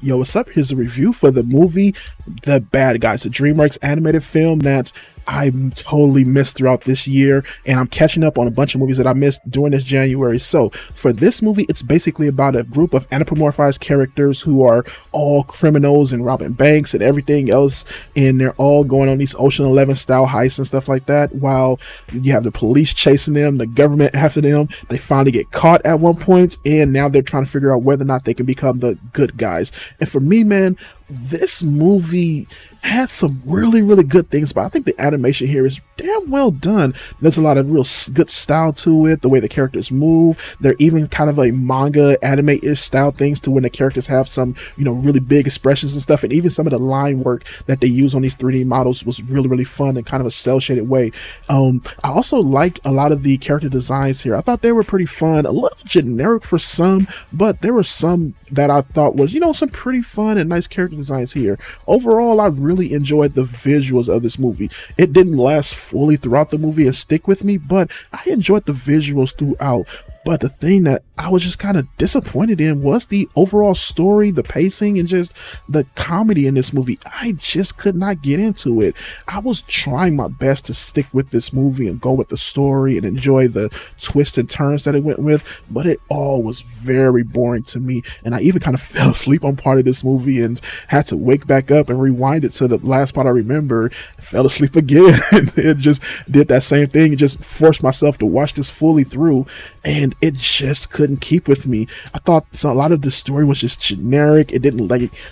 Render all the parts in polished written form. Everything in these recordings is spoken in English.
Yo, what's up? Here's a review for the movie The Bad Guys, a DreamWorks animated film that I totally missed throughout this year, and I'm catching up on a bunch of movies that I missed during this January. So for this movie, it's basically about a group of anthropomorphized characters who are all criminals and robbing banks and everything else, and they're all going on these Ocean 11 style heists and stuff like that, while you have the police chasing them, the government after them. They finally get caught at one point, and now they're trying to figure out whether or not they can become the good guys. And for me, man, this movie has some really good things, but I think the animation here is damn well done. There's a lot of real good style to it, the way the characters move. They're even kind of like manga anime-ish style things to when the characters have some, really big expressions and stuff, and even some of the line work that they use on these 3D models was really fun in kind of a cel-shaded way. I also liked a lot of the character designs here. I thought they were pretty fun, a little generic for some, but there were some that I thought was, some pretty fun and nice character designs here. Overall, I really enjoyed the visuals of this movie. It didn't last fully throughout the movie and stick with me, but I enjoyed the visuals throughout. But the thing that I was just kind of disappointed in was the overall story, the pacing, and just the comedy in this movie. I just could not get into it. I was trying my best to stick with this movie and go with the story and enjoy the twists and turns that it went with, but it all was very boring to me. And I even kind of fell asleep on part of this movie and had to wake back up and rewind it to the last part I remember. Fell asleep again and it just did that same thing and just forced myself to watch this fully through, and it just couldn't keep with me. I thought a lot of the story was just generic. It didn't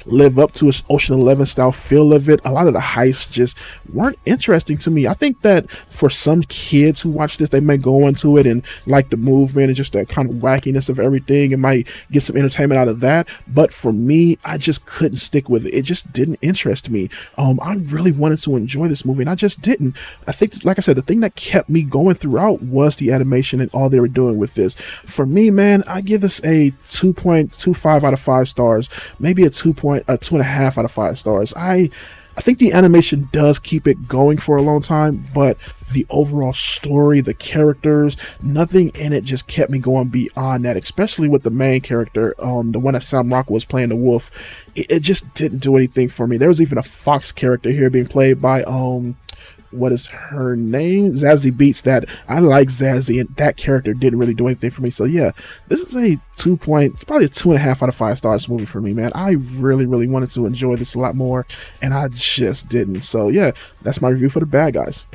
live up to its Ocean 11 style feel of it. A lot of the heists just weren't interesting to me. I think that for some kids who watch this, they may go into it and like the movement and just the kind of wackiness of everything and might get some entertainment out of that. But for me, I just couldn't stick with it. It just didn't interest me. I really wanted to enjoy this movie and I just didn't. I think, like I said, the thing that kept me going throughout was the animation and all they were doing with this. For me, man, I give this a 2.25 out of 5 stars, maybe a 2.5 out of 5 stars. I think the animation does keep it going for a long time, but the overall story, the characters, nothing in it just kept me going beyond that, especially with the main character, the one that Marc was playing, the wolf. It just didn't do anything for me. There was even a fox character here being played by what is her name? Zazie Beetz. That I like Zazie, and that character didn't really do anything for me. So yeah, this is a it's probably a 2.5 out of 5 stars movie for me, man. I really wanted to enjoy this a lot more, and I just didn't. So yeah, that's my review for The Bad Guys.